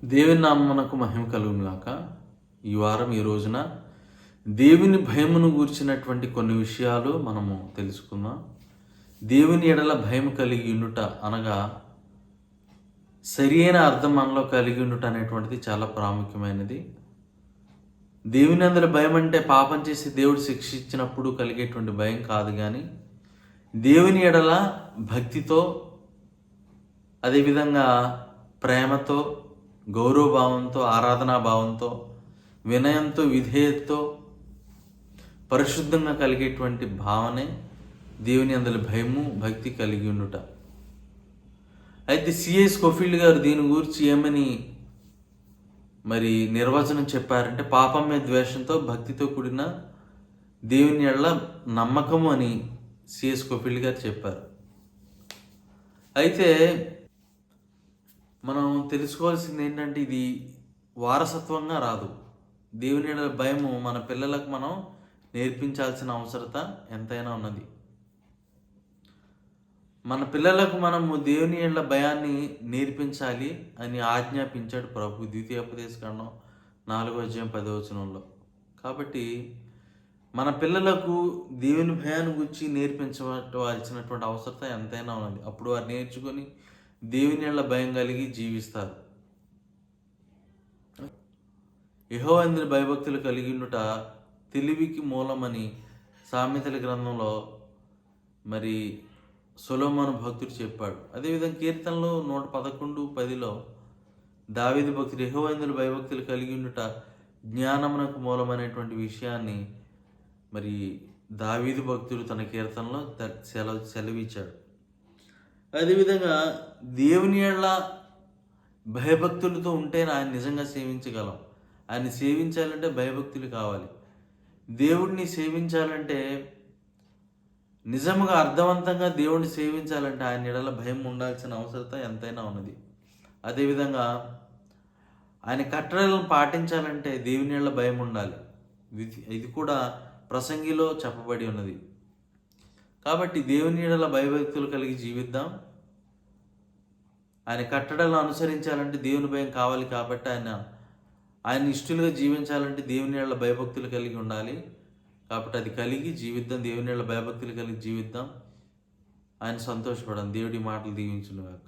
దేవుని నామమునకు మహిమ కలుగును గాక. ఈ వారం ఈ రోజున దేవుని భయమును గూర్చినటువంటి కొన్ని విషయాలు మనము తెలుసుకుందాం. దేవుని ఎడల భయం కలిగి ఉండుట అనగా సరియైన అర్థం మనలో కలిగి ఉండుట అనేటువంటిది చాలా ప్రాముఖ్యమైనది. దేవుని అందరి భయం అంటే పాపం చేసి దేవుడు శిక్షించినప్పుడు కలిగేటువంటి భయం కాదు, కానీ దేవుని ఎడల భక్తితో, అదేవిధంగా ప్రేమతో, గౌరవభావంతో, ఆరాధనా భావంతో, వినయంతో, విధేయతతో, పరిశుద్ధంగా కలిగేటువంటి భావనే దేవుని అందరి భయము, భక్తి కలిగి ఉండుట. అయితే సిఎస్ స్కోఫీల్డ్ గారు దీని గురించి ఏమని నిర్వచనం చెప్పారంటే, పాపం మీద ద్వేషంతో భక్తితో కూడిన దేవుని ఎడల నమ్మకము అని సిఎస్ స్కోఫీల్డ్ గారు చెప్పారు. అయితే మనం తెలుసుకోవాల్సింది ఏంటంటే, ఇది వారసత్వంగా రాదు. దేవుని ఎడల భయము మన పిల్లలకు మనం నేర్పించాల్సిన అవసరత ఎంతైనా ఉన్నది. మన పిల్లలకు మనము దేవుని ఎడల భయాన్ని నేర్పించాలి అని ఆజ్ఞాపించాడు ప్రభు ద్వితీయోపదేశకాండం 4:10. కాబట్టి మన పిల్లలకు దేవుని భయాన్ని గురించి నేర్పించవలసినటువంటి అవసరత ఎంతైనా ఉన్నది. అప్పుడు వారు నేర్చుకొని దేవుని ఎడల భయం కలిగి జీవిస్తారు. యెహోవాయందు భయభక్తులు కలిగి ఉండుట తెలివికి మూలమని సామెతల గ్రంథంలో సొలొమోను భక్తుడు చెప్పాడు. అదేవిధంగా కీర్తనలో 111:10 దావీదు భక్తుడు యెహోవాయందు భయభక్తులు కలిగి ఉండుట జ్ఞానమునకు మూలమైనటువంటి విషయాన్ని దావీదు భక్తుడు తన కీర్తనలో సెలవిచ్చాడు. అదేవిధంగా దేవుని ఎడల భయభక్తులతో ఉంటేనే ఆయన నిజంగా సేవించగలం. ఆయన సేవించాలంటే భయభక్తులు కావాలి. దేవుడిని సేవించాలంటే, నిజంగా అర్థవంతంగా దేవుడిని సేవించాలంటే ఆయన ఎడల భయం ఉండాల్సిన అవసరత ఎంతైనా ఉన్నది. అదేవిధంగా ఆయన కట్టడలను పాటించాలంటే దేవుని ఎడల భయం ఉండాలి. ఇది కూడా ప్రసంగిలో చెప్పబడి ఉన్నది. కాబట్టి దేవుని ఎడల భయభక్తులు కలిగి జీవిద్దాం. ఆయన కట్టడలను అనుసరించాలంటే దేవుని భయం కావాలి. కాబట్టి ఆయన ఇష్టలుగా జీవించాలంటే దేవుని ఎడల భయభక్తులు కలిగి ఉండాలి. కాబట్టి అది కలిగి జీవిద్దాం. దేవుని ఎడల భయభక్తులు కలిగి జీవిద్దాం. ఆయన సంతోషపడాలి. దేవుడి మాటలు దీవించును గాక.